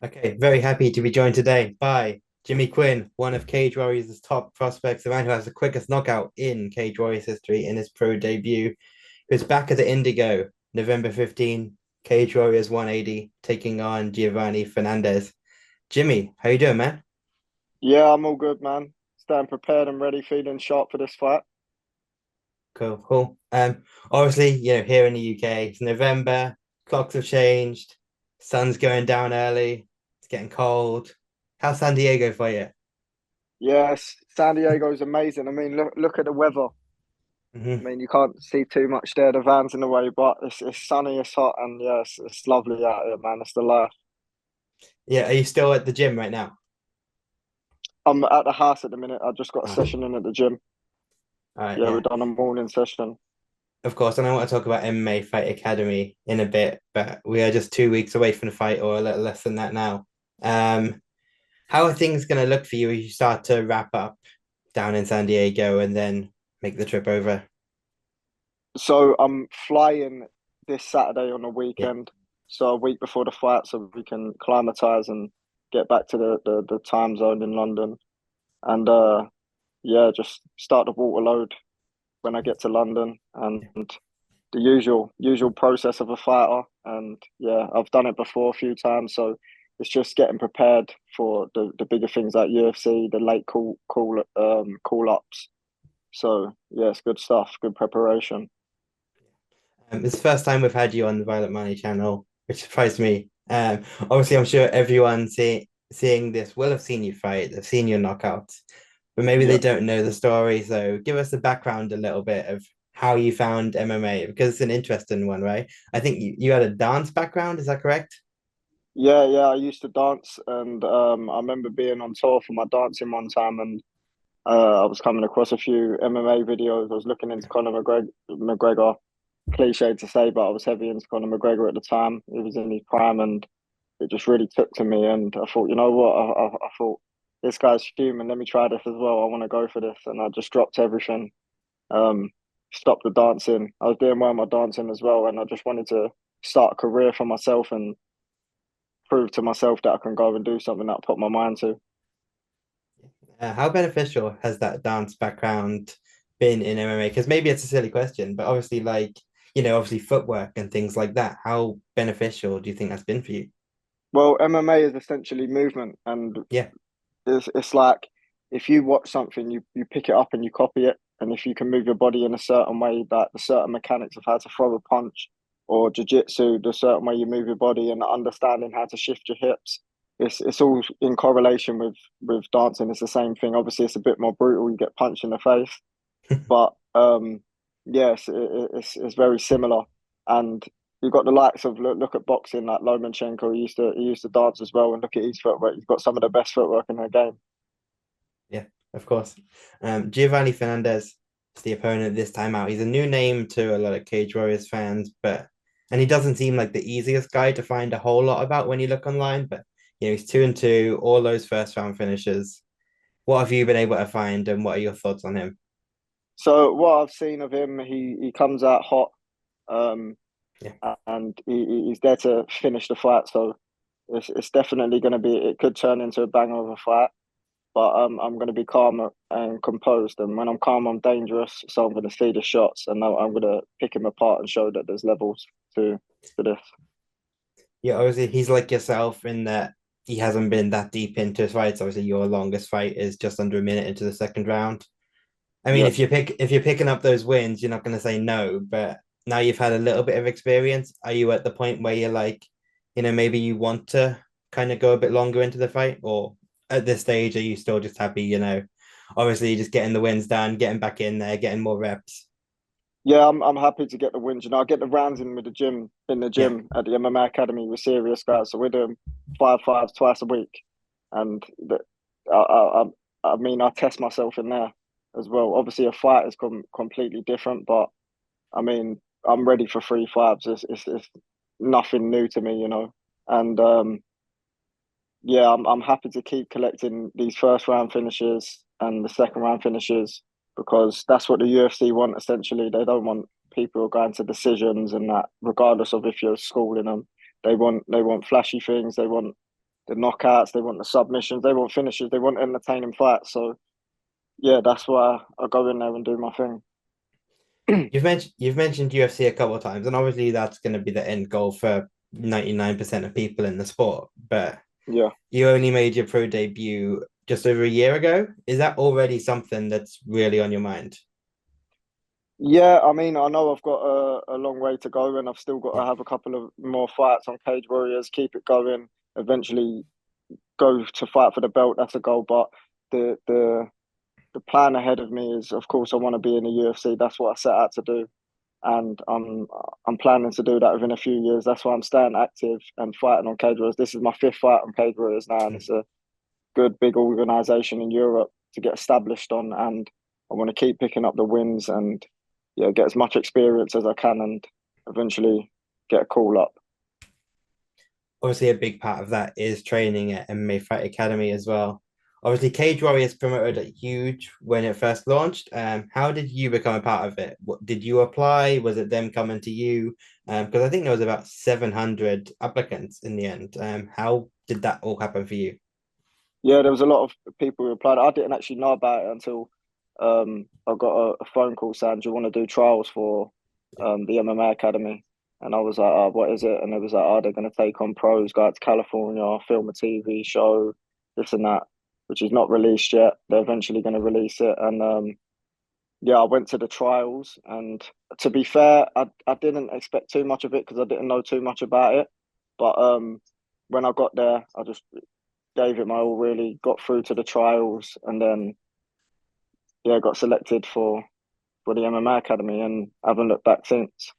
Okay, very happy to be joined today by Jimmy Quinn, one of Cage Warriors' top prospects, the man who has the quickest knockout in Cage Warriors history in his pro debut. Who's back at the Indigo, November 15, Cage Warriors 180, taking on Giovanni Fernandez. Jimmy, how you doing, man? Yeah, I'm all good, man. Staying prepared and ready, feeling sharp for this fight. Cool, cool. Obviously, here in the UK, it's November, clocks have changed, sun's going down early, it's getting cold. How's San Diego for you? Yes, San Diego's amazing. I mean, look at the weather. I Hmm. mean, you can't see too much there. The van's in the way, but it's sunny, it's hot, and yeah, it's lovely out here, man. It's the life. Yeah, are you still at the gym right now? I'm at the house at the minute. I just got a Ah, session in at the gym. all right, Yeah, yeah. we've done a morning session. Of course, and I want to talk about MMA Fight Academy in a bit, but we are just 2 weeks away from the fight, or a little less than that now. Um, how are things going to look for you as you start to wrap up down in San Diego and then make the trip over? So I'm flying this Saturday on the Yeah. weekend. So a week before the fight, so we can climatize and get back to the time zone in London. And yeah, just start the water load when I get to London and the usual process of a fighter. And yeah, I've done it before a few times, so it's just getting prepared for the bigger things like UFC, the late call ups. So yeah, it's good stuff, good preparation. It's the first time we've had you on the Violet Money channel, which surprised me. Obviously, I'm sure everyone seeing this will have seen you fight, they've seen your knockouts, but maybe they Yeah. don't know the story. So give us the background a little bit of how you found MMA because it's an interesting one, right? I think you had a dance background, is that correct? Yeah. I used to dance, and I remember being on tour for my dancing one time, and I was coming across a few MMA videos. I was looking into Conor McGregor. Cliche to say, but I was heavy into Conor McGregor at the time. He was in his prime, and it just really took to me. And I thought, you know what? I thought this guy's human. Let me try this as well. I want to go for this, and I just dropped everything. Um, Stopped the dancing. I was doing well in my dancing as well, and I just wanted to start a career for myself and prove to myself that I can go and do something that I put my mind to. How beneficial has that dance background been in MMA? Because maybe it's a silly question, but obviously, obviously footwork and things like that. How beneficial do you think that's been for you? Well, MMA is essentially movement, and Yeah. it's like if you watch something, you pick it up and you copy it. And if you can move your body in a certain way, that the certain mechanics of how to throw a punch or jiu-jitsu, the certain way you move your body and understanding how to shift your hips, it's all in correlation with dancing. It's the same thing. Obviously, it's a bit more brutal. You get punched in the face, but yes, it's very similar. And you've got the likes of look at boxing like Lomachenko. He used to dance as well, and look at his footwork. He's got some of the best footwork in the game. Yeah, of course. Giovanni Fernandez is the opponent this time out. He's a new name to a lot of Cage Warriors fans, and he doesn't seem like the easiest guy to find a whole lot about when you look online. But he's 2-2, all those first round finishes. What have you been able to find, and what are your thoughts on him? So what I've seen of him, he comes out hot, um, Yeah, and he's there to finish the fight. So it's definitely going to be. It could turn into a banger of a fight, but I'm going to be calm and composed. And when I'm calm, I'm dangerous. So I'm going to see the shots, and I'm going to pick him apart and show that there's levels to this. yeah. Obviously, he's like yourself in that he hasn't been that deep into his fights. Obviously, your longest fight is just under a minute into the second round. I mean, Yeah. if you're picking up those wins, you're not going to say no. But now you've had a little bit of experience. Are you at the point where you're like, maybe you want to kind of go a bit longer into the fight, or at this stage, are you still just happy? Obviously, just getting the wins done, getting back in there, getting more reps. Yeah, I'm happy to get the wins. I get the rounds in with the Yeah, gym at the MMA Academy with serious guys. So we're doing five fives twice a week, and I mean, I test myself in there as well. Obviously, a fight is completely different, but I mean, I'm ready for three fives. It's nothing new to me. And yeah, I'm happy to keep collecting these first round finishes and the second round finishes because that's what the UFC want essentially. They don't want people going to decisions and that, regardless of if you're schooling them. They want flashy things. They want the knockouts, they want the submissions, they want finishes, they want entertaining fights. So yeah, that's why I go in there and do my thing. You've mentioned UFC a couple of times, and obviously that's going to be the end goal for 99% of people in the sport. But Yeah. you only made your pro debut just over a year ago. Is that already something that's really on your mind? Yeah, I mean, I know I've got a long way to go, and I've still got Yeah. to have a couple of more fights on Cage Warriors, keep it going, eventually go to fight for the belt. That's a goal. But the the the plan ahead of me is, of course, I want to be in the UFC. That's what I set out to do, and I'm planning to do that within a few years. That's why I'm staying active and fighting on Cage Warriors. This is my fifth fight on Cage Warriors now, and it's a good big organization in Europe to get established on, and I want to keep picking up the wins and yeah, get as much experience as I can and eventually get a call up. Obviously, a big part of that is training at MMA Fight Academy as well. Obviously, Cage Warriors promoted it huge when it first launched. How did you become a part of it? What did you apply? Was it them coming to you? Because I think there was about 700 applicants in the end. How did that all happen for you? Yeah, there was a lot of people who applied. I didn't actually know about it until I got a phone call saying, "Do you want to do trials for the MMA Academy?" And I was like, oh, "What is it?" And it was like, "Oh, they're going to take on pros, go out to California, film a TV show, this and that," which is not released yet. They're eventually going to release it, and yeah, I went to the trials. And to be fair, I didn't expect too much of it because I didn't know too much about it. But when I got there, I just gave it my all, really got through to the trials, and then yeah, got selected for the MMA Academy and haven't looked back since.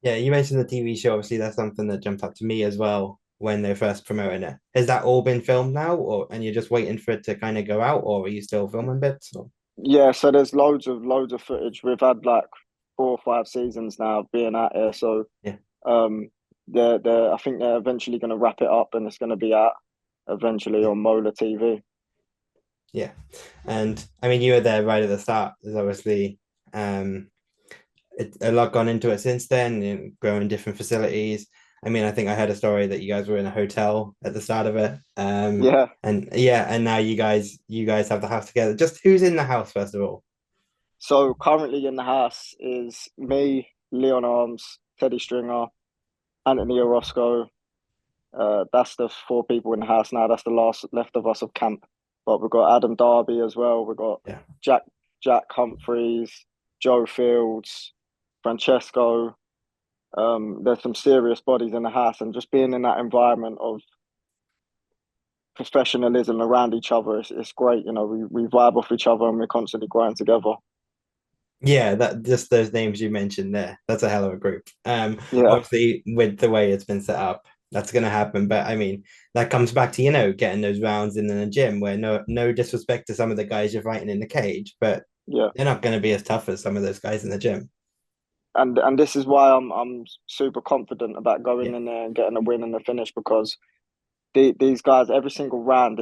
Yeah, you mentioned the TV show. Obviously, that's something that jumped up to me as well when they're first promoting it. Has that all been filmed now, or and you're just waiting for it to kind of go out, or are you still filming bits? Or... Yeah, so there's loads of footage. We've had like 4 or 5 seasons now being out here. So Yeah, um I think they're eventually gonna wrap it up and it's gonna be out eventually yeah, on Mola TV. yeah. And I mean, you were there right at the start. There's obviously um a lot gone into it since then, growing different facilities. I mean, I think I heard a story that you guys were in a hotel at the start of it. Yeah. And yeah, and now you guys have the house together. Just who's in the house, first of all? So currently in the house is me, Leon Arms, Teddy Stringer, Anthony Orozco. That's the 4 people in the house now. That's the last left of us of camp. But we've got Adam Darby as well. We've got Yeah. Jack Jack Humphreys, Joe Fields, Francesco. There's some serious bodies in the house, and just being in that environment of professionalism around each other, it's great. You know, we vibe off each other and we're constantly growing together. Yeah, that just those names you mentioned there. That's a hell of a group. Yeah, Obviously with the way it's been set up, that's gonna happen. But I mean, that comes back to, getting those rounds in the gym where no disrespect to some of the guys you're fighting in the cage, but yeah. they're not gonna be as tough as some of those guys in the gym. And this is why I'm super confident about going Yeah. in there and getting a win and a finish because these guys every single round.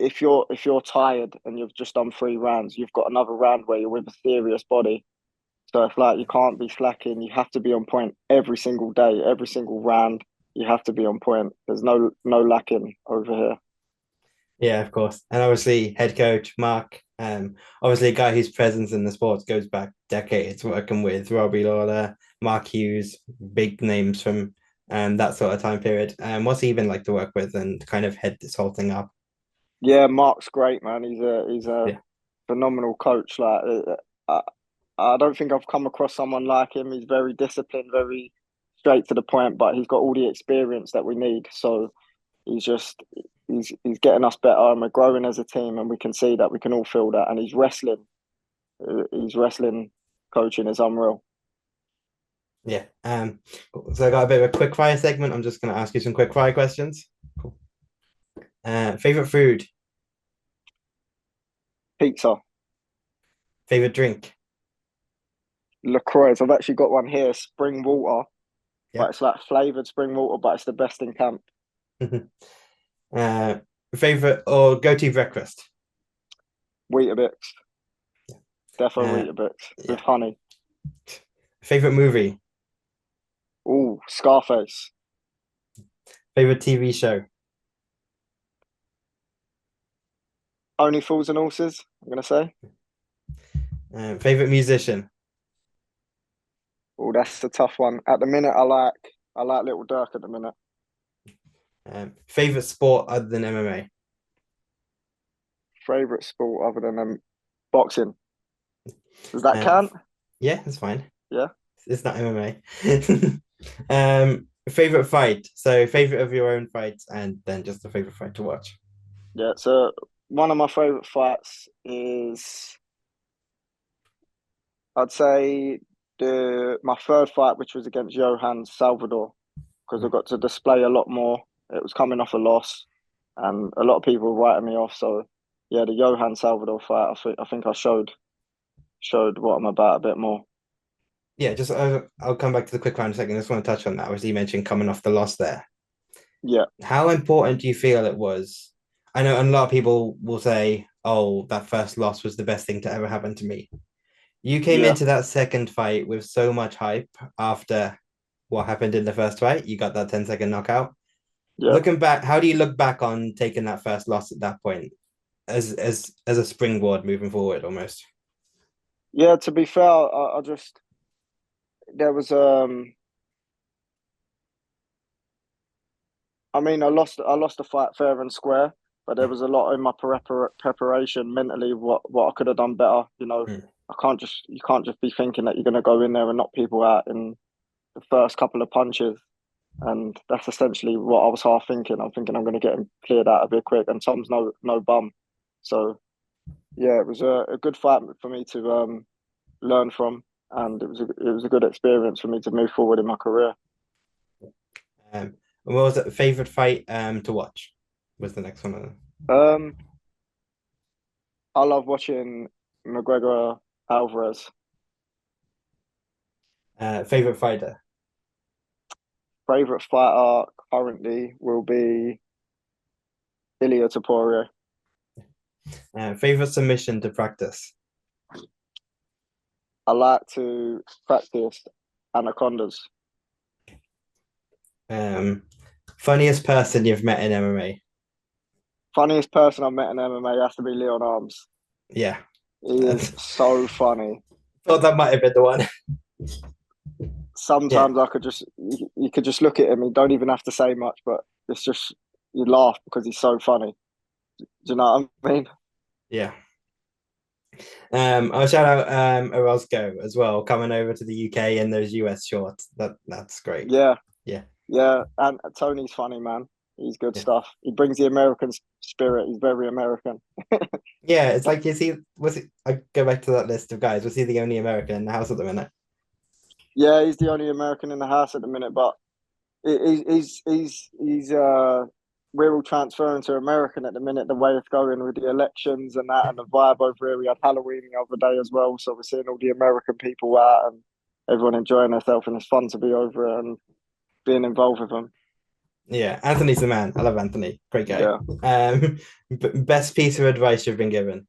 If you're tired and you've just done 3 rounds, you've got another round where you're with a serious body. So it's like you can't be slacking. You have to be on point every single day, every single round. You have to be on point. There's no lacking over here. Yeah, of course. And obviously head coach Mark, obviously a guy whose presence in the sports goes back decades, working with Robbie Lawler, Mark Hughes, big names from that sort of time period. What's he been like to work with and kind of head this whole thing up? Yeah, Mark's great, man. He's a Yeah. phenomenal coach. Like I, I don't think I've come across someone like him. He's very disciplined, very straight to the point, but he's got all the experience that we need. So he's just he's getting us better, and we're growing as a team, and we can see that we can all feel that. And his wrestling coaching is unreal. Yeah. Cool. So I got a bit of a quick fire segment. I'm just gonna ask you some quick fire questions. Cool. Favorite food, Pizza, favorite drink. LaCroix. I've actually got one here, spring water, Yeah. but it's like flavored spring water, but it's the best in camp. uh, favorite or go-to breakfast. Weetabix, defo Uh, Weetabix with yeah. honey. Favorite movie, Ooh, Scarface. favorite TV show. Only fools and horses, I'm gonna say. Favorite musician. Oh, that's a tough one. At the minute, I like Little Dirk at the minute. Favorite sport other than MMA. Favorite sport other than boxing. Does that Um, count? yeah, that's fine. Yeah. It's not MMA. Favorite fight. So favorite of your own fights, and then just a favorite fight to watch. Yeah. So one of my favorite fights is, I'd say, the my third fight, which was against Johan Salvador, because I got to display a lot more. It was coming off a loss, and a lot of people were writing me off. So yeah, the Johan Salvador fight, I think I showed what I'm about a bit more. Yeah, just I'll come back to the quick round in a second. I just want to touch on that. Obviously, you mentioned coming off the loss there. Yeah, How important do you feel it was? I know a lot of people will say, "Oh, that first loss was the best thing to ever happen to me." You came yeah, into that second fight with so much hype after what happened in the first fight. You got that 10-second knockout. yeah, Looking back, how do you look back on taking that first loss at that point as a springboard moving forward almost? yeah. To be fair, I just there was I mean, I lost the fight fair and square, but there Yeah. was a lot in my preparation mentally. What I could have done better. Mm. You can't just be thinking that you're going to go in there and knock people out in the first couple of punches. And that's essentially what I was half thinking. I'm thinking I'm going to get him cleared out a bit quick, and Tom's no bum. So yeah, it was a good fight for me to learn from, and it was a good experience for me to move forward in my career. And what was it? Favorite fight to watch? Was the next one of them. Um, I love watching McGregor Alvarez. Favorite fighter. Favorite fighter currently will be Ilia Topuria. Favorite submission to practice. I like to practice anacondas. Um, Funniest person you've met in MMA. Funniest person I've met in MMA has to be Leon Arms. Yeah, He is so funny. thought that might have been the one. Yeah, Sometimes you could just look at him and don't even have to say much, but it's just you laugh because he's so funny. Do you know what I mean? yeah. I'll shout out Orozco as well, coming over to the UK in those US shorts. That's great. Yeah, Yeah, yeah. And Tony's funny, man. He's good yeah, stuff. He brings the American spirit. He's very American. yeah. It's like was he? I go back to that list of guys. Was he the only American in the house at the minute? Yeah, he's the only American in the house at the minute, but he's we're all transferring to American at the minute. The way it's going with the elections and that, and the vibe over here. We had Halloween the other day as well, so we're seeing all the American people out and everyone enjoying themselves, and it's fun to be over it and being involved with them. Yeah, Anthony's the man. I love Anthony. Great guy. Yeah, Best piece of advice you've been given.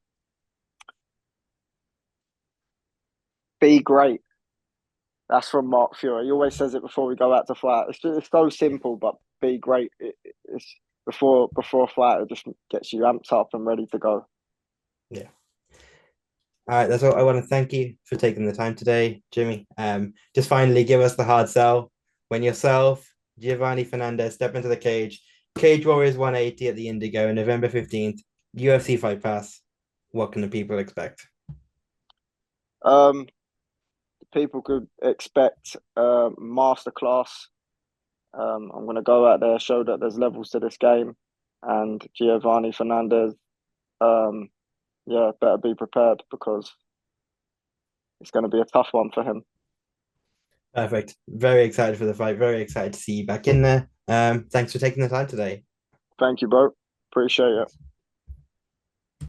be great. That's from Mark Fury. He always says it before we go out to fight. It's so simple, but be great. It's before a fight, it just gets you amped up and ready to go. Yeah. All right, that's all. I want to thank you for taking the time today, Jimmy. Just finally give us the hard sell. When yourself, Giovanni Fernandez step into the cage, Cage Warriors 180 at the Indigo, November 15th, UFC Fight Pass. What can the people expect? Um, People could expect a masterclass. I'm going to go out there, show that there's levels to this game, and Giovanni Fernandez. Um, yeah, better be prepared because it's going to be a tough one for him. Perfect. Very excited for the fight. Very excited to see you back in there. Thanks for taking the time today. Thank you, bro. Appreciate it.